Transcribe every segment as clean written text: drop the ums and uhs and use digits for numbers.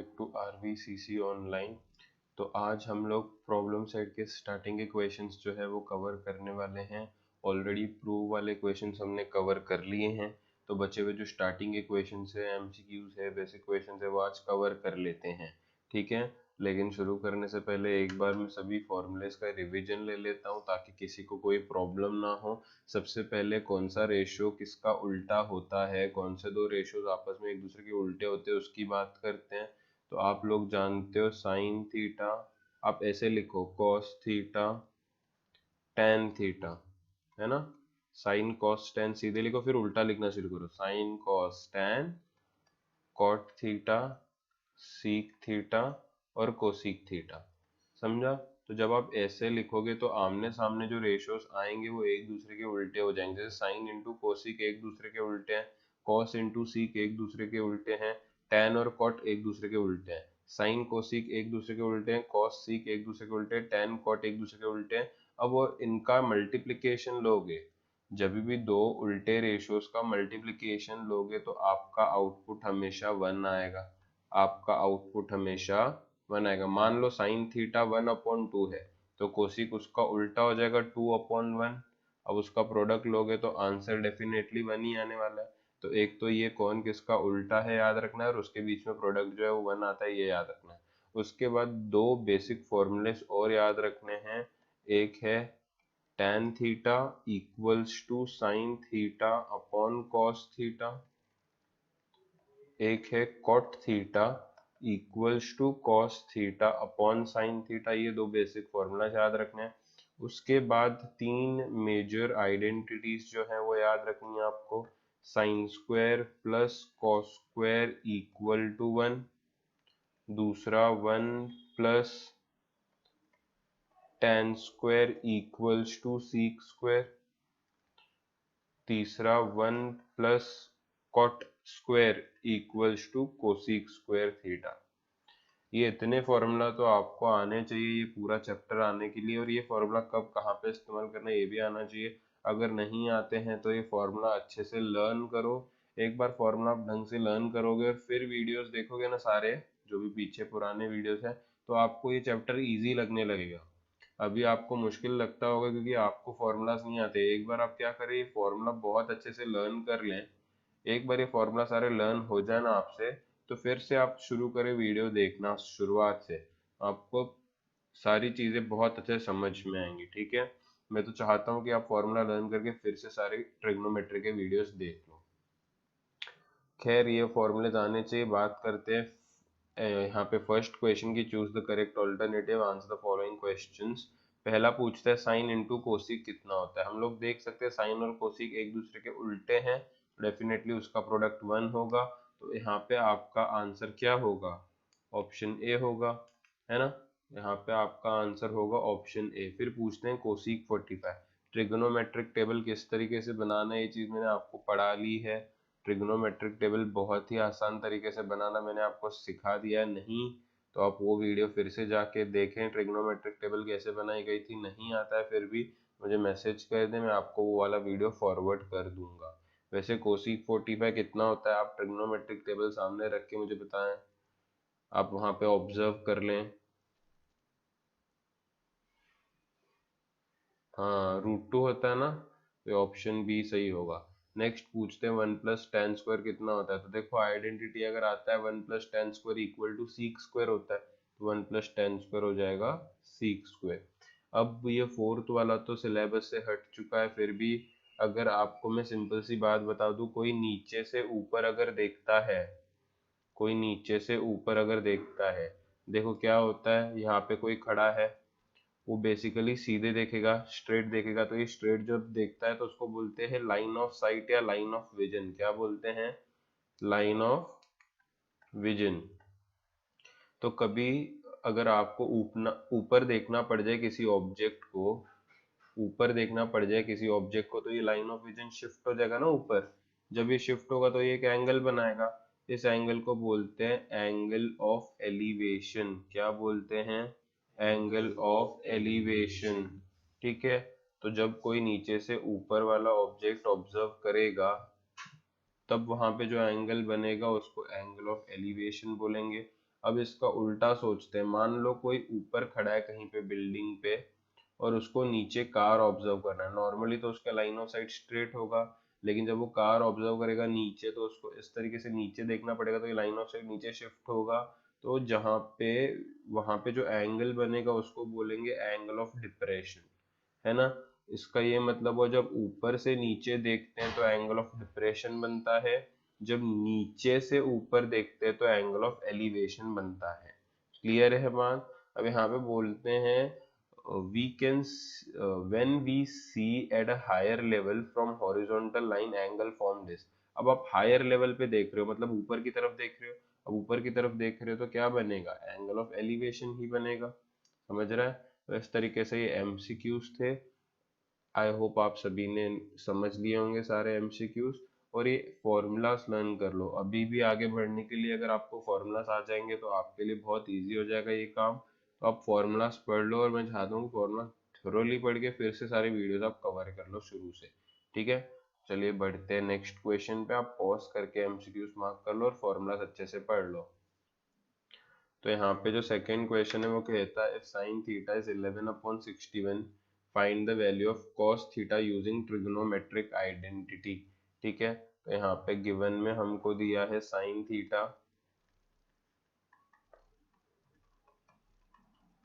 Back to RVCC online. तो आज हम लोग प्रॉब्लम सेट के स्टार्टिंग के क्वेश्चंस जो है वो कवर करने वाले हैं। ऑलरेडी प्रूव वाले क्वेश्चंस हमने कवर कर लिए हैं, तो बचे हुए जो स्टार्टिंग के क्वेश्चंस है, MCQs है, बेसिक क्वेश्चंस है, वो आज कवर कर लेते हैं। ठीक है, लेकिन शुरू करने से पहले एक बार मैं सभी फॉर्मूलेस का रिवीजन ले लेता हूँ ताकि किसी को कोई प्रॉब्लम ना हो। सबसे पहले कौन सा रेशियो किसका उल्टा होता है, कौन से दो रेशियोज आपस में एक दूसरे के उल्टे होते हैं, उसकी बात करते हैं। तो आप लोग जानते हो साइन थीटा, आप ऐसे लिखो कॉस थीटा टेन थीटा, है ना। साइन कॉस टेन सीधे लिखो, फिर उल्टा लिखना शुरू करो, sine cos tan cot theta sec theta और कोसीक थीटा। समझा। तो जब आप ऐसे लिखोगे तो आमने सामने जो रेशियोज आएंगे वो एक दूसरे के उल्टे हो जाएंगे। जैसे साइन इंटू कोसिक एक दूसरे के उल्टे हैं, कॉस इंटू सीक एक दूसरे के उल्टे हैं, टेन और कॉट एक दूसरे के उल्टे हैं, साइन कोसिक एक दूसरे के उल्टे हैं, कॉस सीक एक दूसरे के उल्टे हैं, टेन कॉट एक दूसरे के उल्टे हैं। अब वो इनका मल्टीप्लिकेशन लोगे, जब भी दो उल्टे रेशियोज का मल्टीप्लिकेशन लोगे तो आपका आउटपुट हमेशा वन आएगा। आपका आउटपुट हमेशा वन आएगा। मान लो साइन थीटा 1/2 है, तो कोसिक उसका उल्टा हो जाएगा 2/1। अब उसका प्रोडक्ट लोगे तो आंसर डेफिनेटली वन ही आने वाला है। तो एक तो ये कौन किसका उल्टा है याद रखना है, और उसके बीच में प्रोडक्ट जो है वो वन आता है, ये याद रखना है। उसके बाद दो बेसिक फॉर्मूलेस और याद रखने हैं। एक है tan theta equals to sine theta upon cos theta, एक है cot theta equals to cos theta upon sine theta. ये दो बेसिक फॉर्मूला याद रखने हैं। उसके बाद तीन मेजर आइडेंटिटीज जो है वो याद रखनी है आपको। Sine square plus cos square equal to one, दूसरा one plus tan square equals to sec square, तीसरा one plus cot square equals to cosec square theta. ये इतने फॉर्मूला तो आपको आने चाहिए ये पूरा चैप्टर आने के लिए, और ये फॉर्मूला कब कहाँ पे इस्तेमाल करना है ये भी आना चाहिए। अगर नहीं आते हैं तो ये फॉर्मूला अच्छे से लर्न करो। एक बार फॉर्मूला आप ढंग से लर्न करोगे और फिर वीडियोस देखोगे ना सारे, जो भी पीछे पुराने वीडियोस हैं, तो आपको ये चैप्टर इजी लगने लगेगा। अभी आपको मुश्किल लगता होगा क्योंकि आपको फॉर्मूलाज नहीं आते। एक बार आप क्या करें, ये फॉर्मूला बहुत अच्छे से लर्न कर लें। एक बार ये फॉर्मूला सारे लर्न हो जाए ना आपसे, तो फिर से आप शुरू करें वीडियो देखना शुरुआत से, आपको सारी चीजें बहुत अच्छे से समझ में आएंगी। ठीक है, मैं तो चाहता हूँ कि आप फॉर्मूला लर्न करके फिर से सारे ट्रिग्नोमेट्री के वीडियोस देख लो। खैर ये फॉर्मूले आने चाहिए। बात करते हैं यहाँ पे फर्स्ट क्वेश्चन की, choose the correct alternative, answer the following questions. पहला पूछता है साइन इंटू कोसिक कितना होता है। हम लोग देख सकते हैं साइन और कोसिक एक दूसरे के उल्टे हैं, डेफिनेटली उसका प्रोडक्ट वन होगा। तो यहाँ पे आपका आंसर क्या होगा, ऑप्शन ए होगा, है ना। यहाँ पे आपका आंसर होगा ऑप्शन ए। फिर पूछते हैं कोसिक 45। ट्रिग्नोमेट्रिक टेबल किस तरीके से बनाना है, ये चीज मैंने आपको पढ़ा ली है। ट्रिग्नोमेट्रिक टेबल बहुत ही आसान तरीके से बनाना मैंने आपको सिखा दिया है। नहीं तो आप वो वीडियो फिर से जाके देखें, ट्रिग्नोमेट्रिक टेबल कैसे बनाई गई थी। नहीं आता है फिर भी मुझे मैसेज कर दें, मैं आपको वो वाला वीडियो फॉरवर्ड कर दूंगा। वैसे कोसिक 45 कितना होता है, आप ट्रिग्नोमेट्रिक टेबल सामने रख के मुझे बताएं, आप वहां पे ऑब्जर्व कर लें। हाँ, √2 होता है ना, तो ऑप्शन बी सही होगा। नेक्स्ट पूछते हैं वन प्लस टेन स्क्वायर कितना होता है। तो देखो आइडेंटिटी अगर आता है one plus tan square equal to sec square होता है, तो वन प्लस टेन स्क्वायर हो जाएगा सीक स्क्वायर। अब ये फोर्थ वाला तो सिलेबस से हट चुका है, फिर भी अगर आपको मैं सिंपल सी बात बता दूं, कोई नीचे से ऊपर अगर देखता है, कोई नीचे से ऊपर अगर देखता है, देखो क्या होता है, यहाँ पे कोई खड़ा है, वो बेसिकली सीधे देखेगा, स्ट्रेट देखेगा। तो ये स्ट्रेट जब देखता है तो उसको बोलते हैं लाइन ऑफ साइट या लाइन ऑफ विजन। क्या बोलते हैं, लाइन ऑफ विजन। तो कभी अगर आपको ऊपर देखना पड़ जाए किसी ऑब्जेक्ट को, ऊपर देखना पड़ जाए किसी ऑब्जेक्ट को, तो ये लाइन ऑफ विजन शिफ्ट हो जाएगा ना ऊपर। जब ये शिफ्ट होगा तो ये एक एंगल बनाएगा। इस एंगल को बोलते हैं एंगल ऑफ एलिवेशन। क्या बोलते हैं, एंगल ऑफ एलिवेशन। ठीक है, तो जब कोई नीचे से ऊपर वाला ऑब्जेक्ट ऑब्जर्व करेगा, तब वहां पे जो एंगल बनेगा उसको एंगल ऑफ एलिवेशन बोलेंगे। अब इसका उल्टा सोचते हैं, मान लो कोई ऊपर खड़ा है कहीं पे बिल्डिंग पे और उसको नीचे कार ऑब्जर्व करना है। नॉर्मली तो उसका लाइन ऑफ साइट स्ट्रेट होगा, लेकिन जब वो कार ऑब्जर्व करेगा नीचे तो उसको इस तरीके से नीचे देखना पड़ेगा, तो ये लाइन ऑफ साइट नीचे शिफ्ट होगा। तो जहाँ पे वहां पे जो एंगल बनेगा उसको बोलेंगे एंगल ऑफ डिप्रेशन, है ना। इसका ये मतलब वो जब ऊपर से नीचे देखते हैं तो एंगल ऑफ डिप्रेशन बनता है, जब नीचे से ऊपर देखते हैं तो एंगल ऑफ एलिवेशन बनता है। क्लियर है बात। अब यहाँ पे बोलते हैं we can when we see at a higher level from horizontal line angle form this. अब आप हायर लेवल पे देख रहे हो, मतलब ऊपर की तरफ देख रहे हो। अब ऊपर की तरफ देख रहे हो तो क्या बनेगा, एंगल ऑफ एलिवेशन ही बनेगा। समझ रहा है। तो इस तरीके से ये एमसीक्यूज थे। आई होप आप सभी ने समझ लिए होंगे सारे एमसीक्यूज। और ये फॉर्मूलाज लर्न कर लो, अभी भी आगे बढ़ने के लिए अगर आपको फॉर्मूलाज आ जाएंगे तो आपके लिए बहुत इजी हो जाएगा ये काम। तो आप फॉर्मूलाज पढ़ लो, और मैं चाहता हूँ फॉर्मूला थोरोली पढ़ के फिर से सारे वीडियोस आप कवर कर लो शुरू से। ठीक है, चलिए बढ़ते हैं नेक्स्ट क्वेश्चन पे। आप पॉज करके एमसीक्यूज मार्क कर लो और फॉर्मूलाज अच्छे से पढ़ लो। तो यहाँ पे जो सेकंड क्वेश्चन है वो कहता है, if sine theta is 11/61 find the value of cos theta using trigonometric identity. ठीक है, तो यहाँ पे गिवन में हमको दिया है साइन थीटा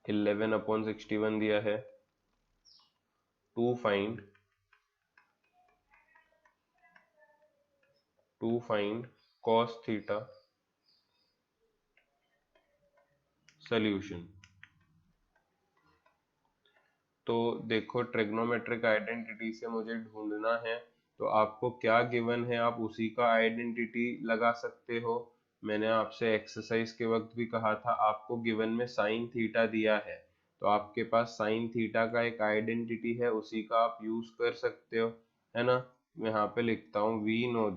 11/61 दिया है, to find cos theta solution. तो देखो ट्रिग्नोमेट्रिक आइडेंटिटी से मुझे ढूंढना है, तो आपको क्या गिवन है आप उसी का आइडेंटिटी लगा सकते हो। मैंने आपसे एक्सरसाइज के वक्त भी कहा था, आपको गिवन में साइन थीटा दिया है तो आपके पास साइन थीटा का एक आइडेंटिटी है, उसी का आप यूज कर सकते हो, है ना। मैं यहाँ पे लिखता हूँ वी नो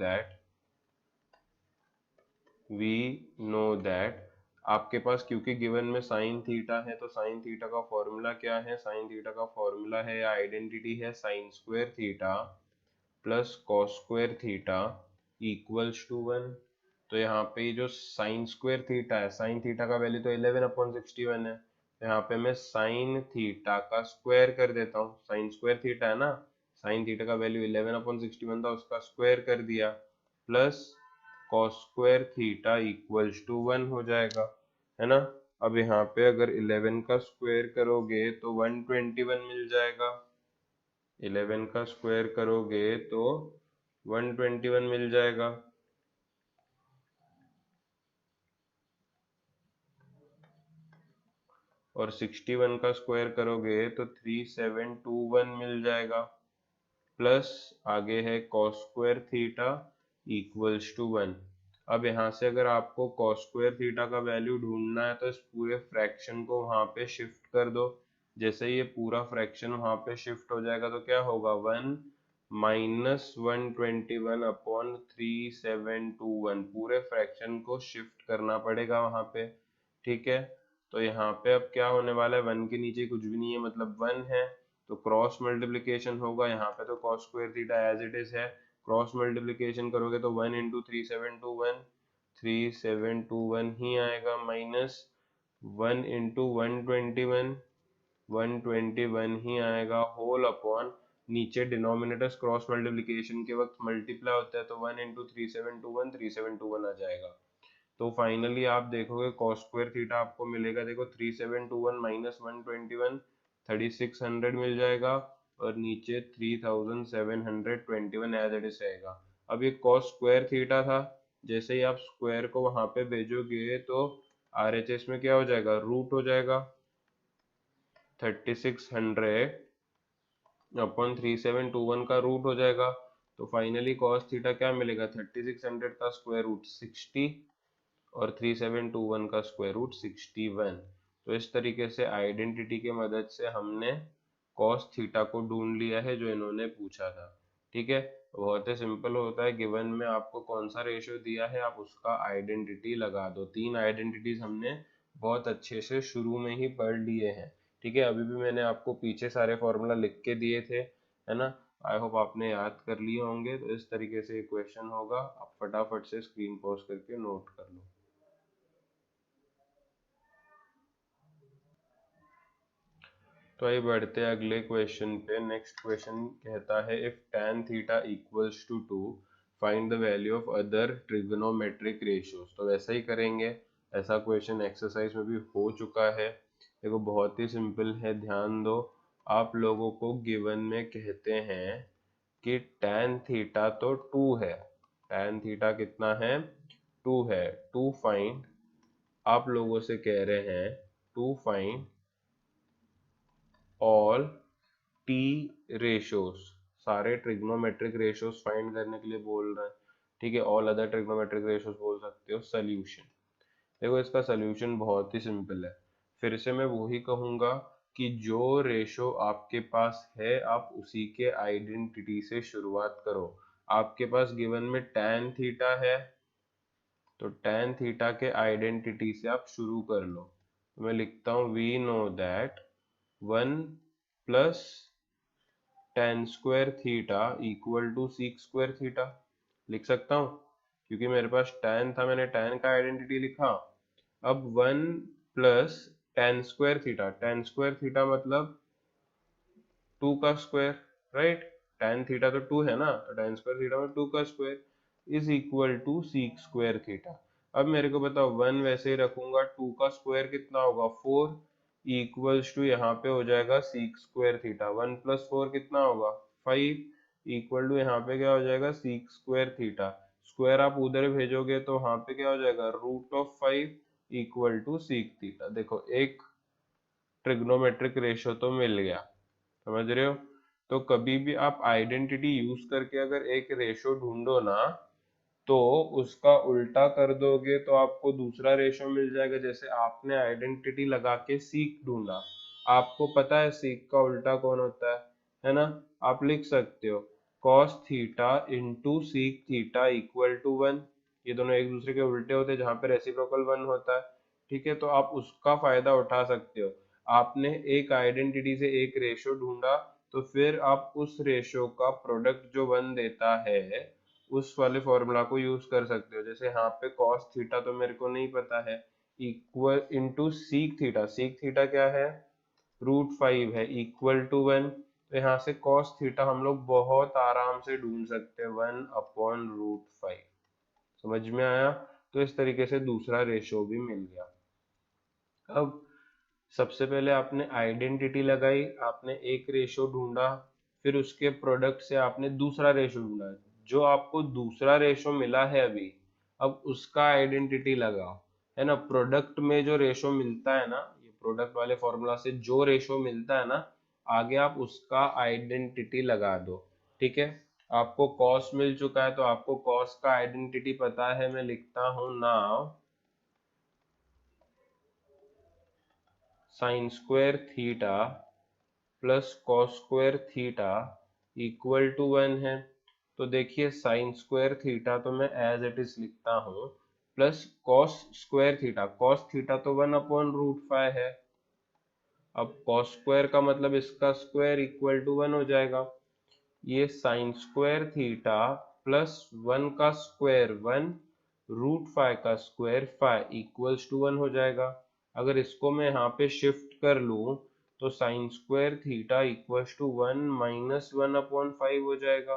दैट आपके पास, क्योंकि गिवन में साइन थीटा है तो साइन थीटा का फॉर्मूला क्या है, साइन थीटा का फॉर्मूला है या आइडेंटिटी है sine square theta plus cos square theta equals to 1। तो यहाँ पे जो साइन स्क्वायर थीटा है, साइन थीटा का वैल्यू तो 11/61 है, तो यहाँ पे मैं साइन थीटा का स्क्वायर कर देता हूँ। साइन स्क्वायर थीटा है ना, साइन थीटा का वैल्यू 11/61 था, उसका स्क्वायर कर दिया, plus cos square theta equals to 1 हो जाएगा, है ना। अब यहाँ पे अगर 11 का स्क्वायर करोगे तो 121 मिल जाएगा। 11 का स्क्वायर करोगे तो 121 मिल जाएगा। और 61 का स्क्वायर करोगे तो 3721 मिल जाएगा, प्लस आगे है cos square theta equals to 1। अब यहाँ से अगर आपको कॉस स्क्वायर थीटा का वैल्यू ढूंढना है तो इस पूरे फ्रैक्शन को वहां पे शिफ्ट कर दो। जैसे ये पूरा फ्रैक्शन वहां पे शिफ्ट हो जाएगा तो क्या होगा, 1 माइनस 121/3721, पूरे फ्रैक्शन को शिफ्ट करना पड़ेगा वहां पे। ठीक है, तो यहाँ पे अब क्या होने वाला है, 1 के नीचे कुछ भी नहीं है मतलब 1 है, तो क्रॉस मल्टीप्लिकेशन होगा। यहाँ पे तो cos square theta as it is है, क्रॉस मल्टीप्लिकेशन करोगे तो 1 इंटू 3721 ही आएगा, माइनस 1 इंटू 121 ही आएगा, होल अपॉन नीचे डिनोमिनेटर्स क्रॉस मल्टीप्लिकेशन के वक्त मल्टीप्लाई होता है तो 1 इंटू 3721 आ जाएगा। तो फाइनली आप देखोगे कॉस स्क्वायर थीटा आपको मिलेगा, देखो 3721 माइनस 121 3600 मिल जाएगा, और नीचे 3721 एज इट इज रहेगा। अब ये कॉस स्क्वायर थीटा था, जैसे ही आप स्क्वायर को वहां पे भेजोगे तो आरएचएस में क्या हो जाएगा, रूट हो जाएगा, 3600 अपॉन 3721 का रूट हो जाएगा। तो फाइनली कॉस थीटा क्या मिलेगा, 3600 का स्क्वायर रूट 60 और 3721 का स्क्वायर रूट 61। तो इस तरीके से आइडेंटिटी के मदद से हमने कॉस थीटा को ढूंढ लिया है जो इन्होंने पूछा था। ठीक है, बहुत ही सिंपल होता है, गिवन में आपको कौन सा रेशियो दिया है आप उसका आइडेंटिटी लगा दो। 3 आइडेंटिटीज हमने बहुत अच्छे से शुरू में ही पढ़ लिए हैं। ठीक है, अभी भी मैंने आपको पीछे सारे फॉर्मूला लिख के दिए थे, है ना। आई होप आपने याद कर लिए होंगे। तो इस तरीके से क्वेश्चन होगा, आप फटाफट से स्क्रीन पॉज करके नोट कर लो। तो आइए बढ़ते हैं अगले क्वेश्चन पे। नेक्स्ट क्वेश्चन कहता है if tan theta equals to 2 find the value of other trigonometric ratios. तो वैसा ही करेंगे, ऐसा क्वेश्चन एक्सरसाइज में भी हो चुका है। देखो बहुत ही सिंपल है, ध्यान दो। आप लोगों को गिवन में कहते हैं कि tan थीटा तो 2 है, tan थीटा कितना है, 2 है। टू फाइंड, आप लोगों से कह रहे हैं to find all T ratios, सारे ट्रिग्नोमेट्रिक रेशियोज फाइंड करने के लिए बोल रहे हैं। ठीक है, ऑल अदर ट्रिग्नोमेट्रिक रेशियोज बोल सकते हो। सोल्यूशन, देखो इसका सोल्यूशन बहुत ही सिंपल है। फिर से मैं वही कहूंगा कि जो रेशो आपके पास है आप उसी के आइडेंटिटी से शुरुआत करो। आपके पास गिवन में tan थीटा है, तो tan थीटा के आइडेंटिटी से आप शुरू कर लो। तो मैं लिखता हूँ we know that 1 plus tan square theta equal to sec square theta. लिख सकता हूँ क्योंकि मेरे पास tan था, मैंने tan का आइडेंटिटी लिखा। अब 1 प्लस tan स्क्वायर थीटा मतलब 2 का स्क्वायर, राइट। tan थीटा तो 2 है ना, तो tan स्क्वायर थीटा में 2 का square is equal to sec square theta. अब मेरे को बताओ 1 वैसे ही रखूंगा, 2 का स्क्वायर कितना होगा 4, इक्वल्स टू यहाँ पे हो जाएगा सीक स्क्वायर थीटा। 1 प्लस 4 कितना होगा 5, इक्वल टू यहाँ पे क्या हो जाएगा सीक स्क्वायर थीटा। स्क्वायर आप उधर भेजोगे तो वहां पे क्या हो जाएगा √5 इक्वल टू सीक थीटा। देखो एक ट्रिग्नोमेट्रिक रेशियो तो मिल गया, समझ रहे हो। तो कभी भी आप आइडेंटिटी यूज करके अगर एक रेशियो ढूंढो ना, तो उसका उल्टा कर दोगे तो आपको दूसरा रेशियो मिल जाएगा। जैसे आपने आइडेंटिटी लगा के सीक ढूंढा, आपको पता है सीक का उल्टा कौन होता है ना। आप लिख सकते हो cos theta into sec theta equal to 1। ये दोनों एक दूसरे के उल्टे होते हैं जहां पे रेसिप्रोकल 1 होता है। ठीक है, तो आप उसका फायदा उठा सकते हो। आपने एक आइडेंटिटी से एक रेशियो ढूंढा, तो फिर आप उस रेशियो का प्रोडक्ट जो 1 देता है उस वाले फॉर्मूला को यूज कर सकते हो। जैसे यहाँ पे cos थीटा तो मेरे को नहीं पता है, equal into seek theta, sec theta क्या है √5 है, इक्वल टू 1। तो यहाँ से cos थीटा हम लोग बहुत आराम से ढूंढ सकते हैं 1/√5। समझ में आया। तो इस तरीके से दूसरा रेशियो भी मिल गया। अब सबसे पहले आपने आइडेंटिटी लगाई, आपने एक रेशियो ढूंढा, फिर उसके प्रोडक्ट से आपने दूसरा रेशियो ढूंढा। जो आपको दूसरा रेशियो मिला है अभी, अब उसका आइडेंटिटी लगाओ, है ना। प्रोडक्ट में जो रेशियो मिलता है ना, ये प्रोडक्ट वाले फॉर्मूला से जो रेशियो मिलता है ना, आगे आप उसका आइडेंटिटी लगा दो। ठीक है, आपको कॉस मिल चुका है तो आपको कॉस का आइडेंटिटी पता है। मैं लिखता हूं now sine square theta plus cos square theta equal to 1 है। तो देखिए साइन स्क्वायर थीटा तो मैं एज इट इज लिखता हूँ, plus cos square theta, cos theta तो 1/√5 है। अब कॉस स्क्वायर का मतलब इसका स्क्वायर इक्वल टू 1 हो जाएगा। ये साइन स्क्वायर थीटा प्लस 1 का स्क्वायर 1, √5 का स्क्वायर 5 इक्वल्स टू 1 हो जाएगा। अगर इसको मैं यहाँ पे शिफ्ट कर लूँ तो sine square theta equals to 1 minus 1/5 हो जाएगा,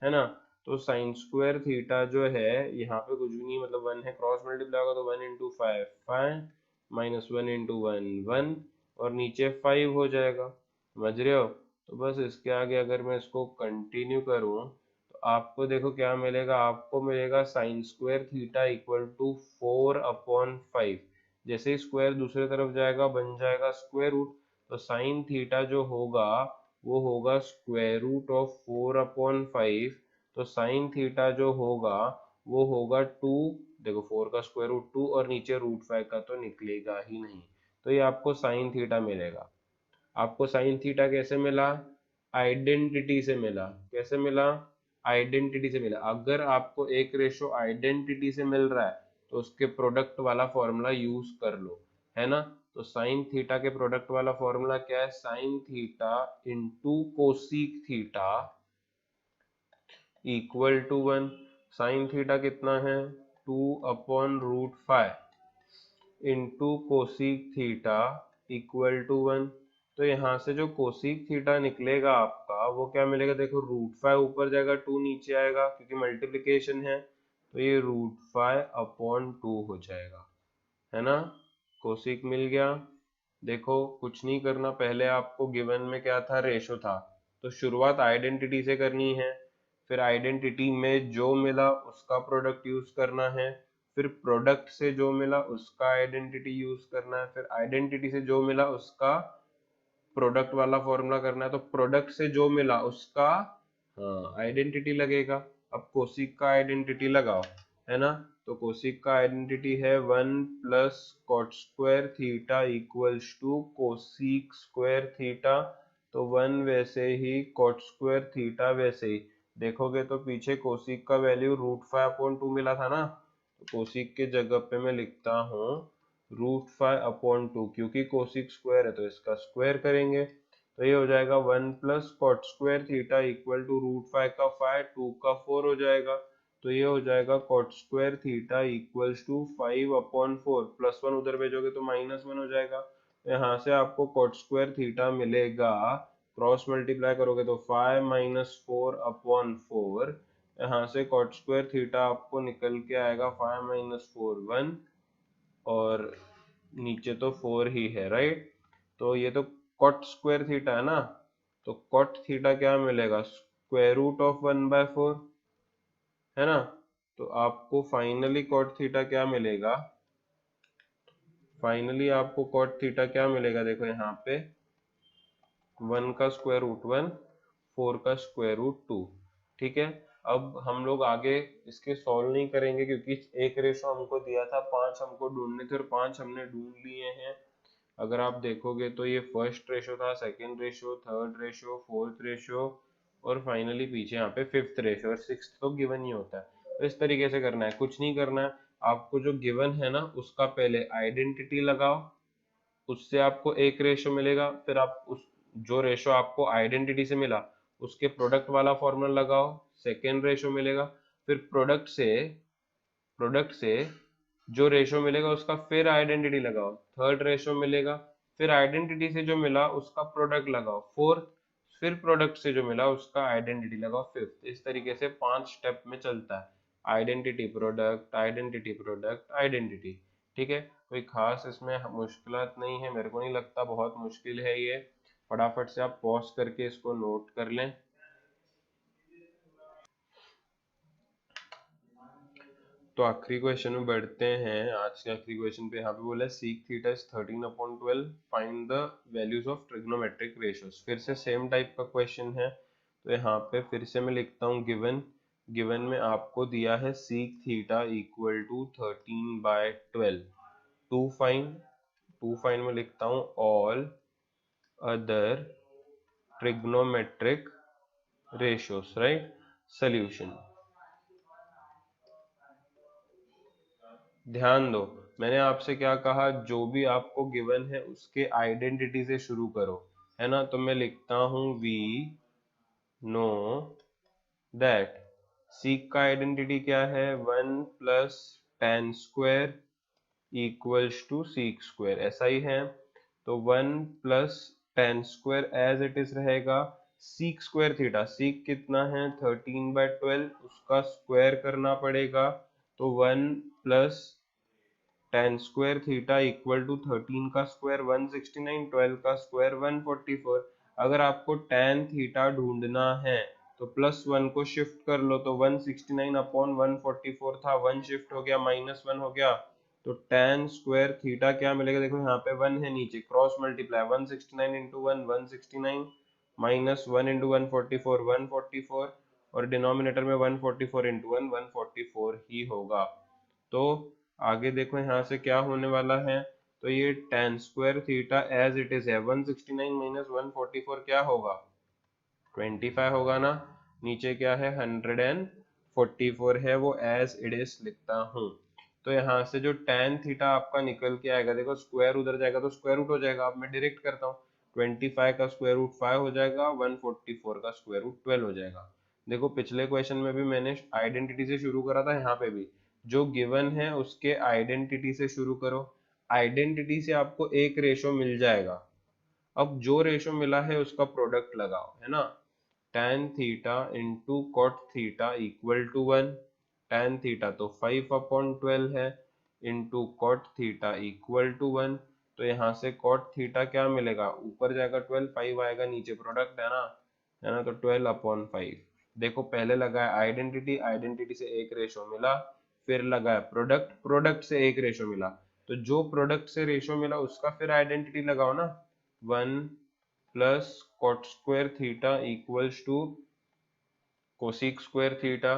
है ना। तो साइन स्क्वायर थीटा जो है यहाँ पे कुछ भी नहीं, मतलब 1 है, क्रॉस मल्टीप्लाई होगा तो 1 इंटू 5 5 माइनस 1 इंटू 1 1 और नीचे 5 हो जाएगा। समझ रहे हो। तो बस इसके आगे अगर मैं इसको कंटिन्यू करूँ तो आपको देखो क्या मिलेगा, आपको मिलेगा sine square theta equal to 4/5। जैसे ही स्क्वायर दूसरे तरफ जाएगा बन जाएगा स्क्वायर रूट। तो साइन थीटा जो होगा वो होगा स्क्वायर रूट ऑफ 4/5। तो साइन थीटा जो होगा वो होगा 2। देखो 4 का स्क्वायर रूट 2 और नीचे √5 का तो निकलेगा ही नहीं। तो ये आपको साइन थीटा मिलेगा। आपको साइन थीटा कैसे मिला, आइडेंटिटी से मिला। कैसे मिला, आइडेंटिटी से मिला। अगर आपको एक रेशो आइडेंटिटी से मिल रहा है तो उसके प्रोडक्ट वाला फॉर्मूला यूज कर लो, है ना। तो साइन थीटा के प्रोडक्ट वाला फॉर्मूला क्या है, sine theta into cosec theta equal to 1। Sine theta कितना है 2/√5 into cosec theta equal to 1। तो यहाँ से जो कोसिक थीटा निकलेगा आपका वो क्या मिलेगा, देखो √5 ऊपर जाएगा 2 नीचे आएगा क्योंकि मल्टीप्लिकेशन है, तो ये √5/2 हो जाएगा, है ना। कोसिक मिल गया। देखो कुछ नहीं करना, पहले आपको गिवन में क्या था, रेशो था, तो शुरुआत आइडेंटिटी से करनी है, फिर आइडेंटिटी में जो मिला उसका प्रोडक्ट यूज करना है, फिर प्रोडक्ट से जो मिला उसका आइडेंटिटी यूज करना है, फिर आइडेंटिटी से जो मिला उसका प्रोडक्ट वाला फॉर्मूला करना है, तो प्रोडक्ट से जो मिला उसका हाँ आइडेंटिटी लगेगा। अब कोसिक का आइडेंटिटी लगाओ, है ना। तो कोसिक का आइडेंटिटी है 1 plus cot square theta equals to cosec square theta, तो 1 वैसे ही कॉट स्क्वायर थीटा वैसे ही। देखोगे तो पीछे कोसिक का वैल्यू √5/2 मिला था ना, तो कोसिक के जगह पे मैं लिखता हूँ √5/2, क्योंकि कोसिक स्क्वायर है तो इसका स्क्वायर करेंगे, तो ये हो जाएगा 1 plus cot square theta equal to √5 का 5, 2 का 4 हो जाएगा, तो ये हो जाएगा cot square theta equals to 5/4, +1 उधर भेजोगे तो -1 हो जाएगा, तो यहाँ से आपको कॉट स्क्वायर थीटा मिलेगा, क्रॉस मल्टीप्लाई करोगे तो 5 - 4/4, यहाँ से कॉट स्क्वायर थीटा आपको निकल के आएगा 5 - 4 1, और नीचे तो 4 ही है, राइट। तो ये तो कॉट स्क्वायर थीटा है ना, तो कॉट थीटा क्या मिलेगा, √1/4, है ना। तो आपको फाइनली कॉट थीटा क्या मिलेगा, फाइनली आपको कॉट थीटा क्या मिलेगा, देखो यहाँ पे 1 का स्क्वायर रूट 1, 4 का स्क्वायर रूट 2, ठीक है। अब हम लोग आगे इसके सॉल्व नहीं करेंगे क्योंकि एक रेशो हमको दिया था, 5 हमको ढूंढने थे और 5 हमने ढूंढ लिए हैं। अगर आप देखोगे तो ये फर्स्ट रेशो था, second ratio, third ratio, fourth ratio, और फाइनली पीछे यहाँ पे फिफ्थ रेशो, और सिक्स्थ तो गिवन ही होता है। तो इस तरीके से करना है, कुछ नहीं करना है, आपको जो गिवन है ना उसका पहले आइडेंटिटी लगाओ, उससे आपको एक रेशो मिलेगा, फिर आप उस जो रेशो आपको आइडेंटिटी से मिला उसके प्रोडक्ट वाला फॉर्मूला लगाओ, सेकेंड रेशो मिलेगा, फिर प्रोडक्ट से जो रेशो मिलेगा उसका फिर आइडेंटिटी लगाओ, थर्ड रेशो मिलेगा, फिर आइडेंटिटी से जो मिला उसका प्रोडक्ट लगाओ फोर्थ, फिर प्रोडक्ट से जो मिला उसका आइडेंटिटी लगाओ फिफ्थ। इस तरीके से 5 स्टेप में चलता है, identity product identity product identity, ठीक है। कोई खास इसमें मुश्किलात नहीं है, मेरे को नहीं लगता बहुत मुश्किल है ये, फटाफट से आप पॉज करके इसको नोट कर लें। तो आखिरी क्वेश्चन में बढ़ते हैं, आज के आखिरी क्वेश्चन पे। यहाँ पे बोला है sec theta is 13/12, find the values of trigonometric ratios. फिर से सेम टाइप का क्वेश्चन है, तो यहाँ पे फिर से मैं लिखता हूँ गिवन में आपको दिया है sec theta equal to 13/12, to find में लिखता हूँ all other trigonometric ratios, right. Solution, ध्यान दो, मैंने आपसे क्या कहा, जो भी आपको गिवन है उसके आइडेंटिटी से शुरू करो, है ना। तो मैं लिखता हूं वी नो दैट सीक का आइडेंटिटी क्या है, 1 plus tan square equals to sec square, ऐसा ही है। तो 1 plus tan square as it is रहेगा, सीक स्क्वायर थीटा, सीक कितना है 13/12, उसका स्क्वायर करना पड़ेगा, तो 1 plus tan square theta equal to 13 का स्क्वायर 169, 12 का स्क्वायर 144। अगर आपको tan थीटा ढूंढना है तो +1 को शिफ्ट कर लो, तो 169/144 था, 1 शिफ्ट हो गया, -1 हो गया, तो tan स्क्वायर थीटा क्या मिलेगा, देखो यहाँ पे 1 है, नीचे क्रॉस मल्टीप्लाई 169 इंटू 1 169, -1 इंटू 144 144, और डिनोमिनेटर में 144 इंटू 1 144 ही होगा। तो आगे देखो यहाँ से क्या होने वाला है, तो ये tan square theta as it is है, 169 - 144 क्या होगा, 25 होगा ना, नीचे क्या है 144 है, वो एज इट इज लिखता हूँ। तो यहाँ से जो tan थीटा आपका निकल के आएगा, देखो स्क्वायर उधर जाएगा तो स्क्वायर रूट हो जाएगा, अब मैं डायरेक्ट करता हूँ, 25 का स्क्वायर रूट 5 हो जाएगा, 144 का स्क्वायर रूट 12 हो जाएगा। देखो पिछले क्वेश्चन में भी मैंने आइडेंटिटी से शुरू करा था, यहाँ पे भी जो गिवन है उसके आइडेंटिटी से शुरू करो, आइडेंटिटी से आपको एक रेशो मिल जाएगा। अब जो रेशो मिला है उसका प्रोडक्ट लगाओ, है ना। tan theta into cot theta equal to 1, tan theta तो 5/12 है, into cot theta equal to 1। तो यहाँ से कॉट थीटा क्या मिलेगा, ऊपर जाएगा 12, 5 आएगा नीचे, प्रोडक्ट है ना, तो 12/5। देखो पहले लगाया आइडेंटिटी, आइडेंटिटी से एक रेशो मिला, फिर लगाया प्रोडक्ट, प्रोडक्ट से एक रेशो मिला, तो जो प्रोडक्ट से रेशो मिला उसका फिर आइडेंटिटी लगाओ ना। 1 plus cot square theta equals to cosec square theta,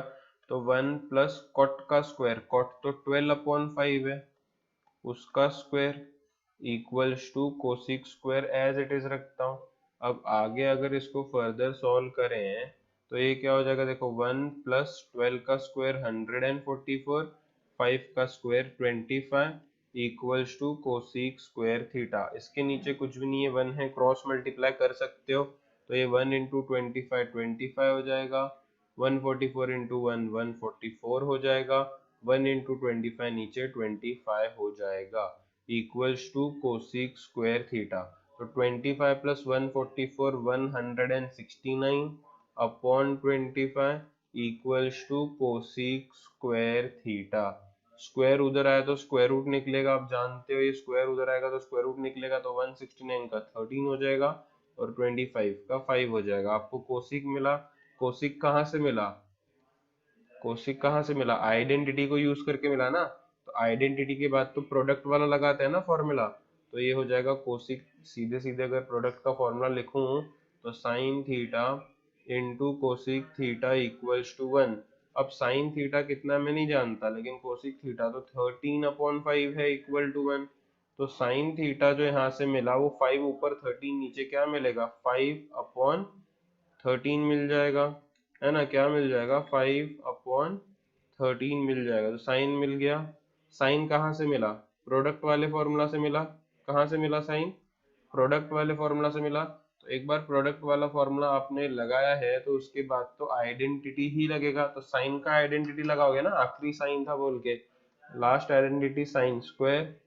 तो 1 प्लस कॉट का स्क्वायर, कॉट तो 12/5 है, उसका square equals to cosec square as it is रखता हूँ। अब आगे अगर इसको फर्दर सॉल्व करें तो ये क्या हो जाएगा, देखो 1 प्लस 12 का स्क्वायर 144, 5 का square 25 equals to cosec square theta. इसके नीचे कुछ भी नहीं है, 1 है, क्रॉस मल्टीप्लाई कर सकते हो, तो ये 1 इंटू 25 25 हो जाएगा, 144 इंटू 1 144 हो जाएगा, 1 इंटू 25 नीचे 25 हो जाएगा, equals to cosec square theta. तो 25 plus 144 169 upon 25 equals to cosec square theta. Square उधर आया तो स्क्वायर रूट निकलेगा, आप जानते हो ये स्क्वायर उधर आएगा तो स्क्वायर रूट निकलेगा, तो 169 का 13 हो जाएगा और 25 का 5 हो जाएगा। आपको कोसिक मिला। कोसिक कहाँ से मिला, कोशिक कहाँ से मिला, आइडेंटिटी को यूज करके मिला ना, तो आइडेंटिटी के बाद तो प्रोडक्ट वाला लगाते हैं ना फॉर्मूला, तो ये हो जाएगा कोशिक। सीधे सीधे अगर प्रोडक्ट का फॉर्मूला लिखूं तो sine theta into cosec theta equals to 1। अब साइन थीटा कितना मैं नहीं जानता, लेकिन कोशिक थीटा तो 13/5 है इक्वल टू 1। तो साइन थीटा जो यहाँ से मिला वो 5 ऊपर 13 नीचे क्या मिलेगा, 5/13 मिल जाएगा, है ना, क्या मिल जाएगा, 5/13 मिल जाएगा। तो साइन मिल गया। साइन कहाँ से मिला, प्रोडक्ट वाले फॉर्मूला से मिला। कहाँ से मिला साइन, प्रोडक्ट वाले फॉर्मूला से मिला। तो एक बार प्रोडक्ट वाला फॉर्मूला आपने लगाया है तो उसके बाद तो आइडेंटिटी ही लगेगा, तो साइन का आइडेंटिटी लगाओगे ना, आखिरी साइन था बोल के, last identity sine square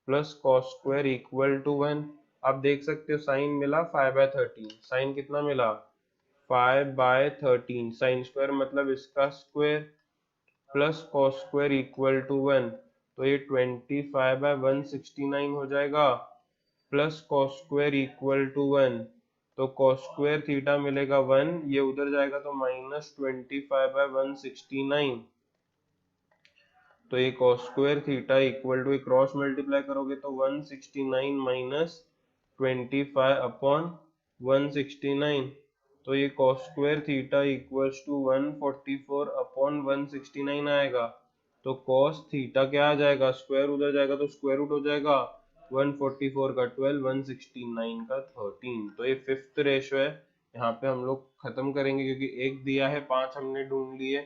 plus cos square equal to 1। आप देख सकते हो साइन मिला 5/13, साइन कितना मिला 5/13, साइन स्क्वायर मतलब इसका square plus cos square equal to 1, तो ये 25/169 हो जाएगा, plus cos square equal to 1, तो कॉस स्क्वायर थीटा मिलेगा 1, ये उधर जाएगा तो माइनस 25/169, तो ये cos square theta equal to cross multiply करोगे तो 169 माइनस 25/169, तो ये cos square theta equals to 144/169 आएगा। तो cos थीटा क्या आ जाएगा, स्क्वायर उधर जाएगा तो स्क्वायर रूट हो जाएगा, 144 का 12 169 का 13। तो ये फिफ्थ रेशो है। यहाँ पे हम लोग खत्म करेंगे क्योंकि एक दिया है, 5 हमने ढूंढ लिए।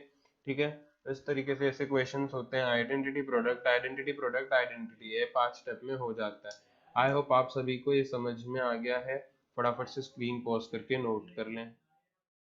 ठीक है, इस तरीके से ऐसे क्वेश्चंस होते हैं, identity product identity product identity, ये 5 स्टेप में हो जाता है। आई होप आप सभी को ये समझ में आ गया है। फटाफट से स्क्रीन पॉज करके नोट कर लें।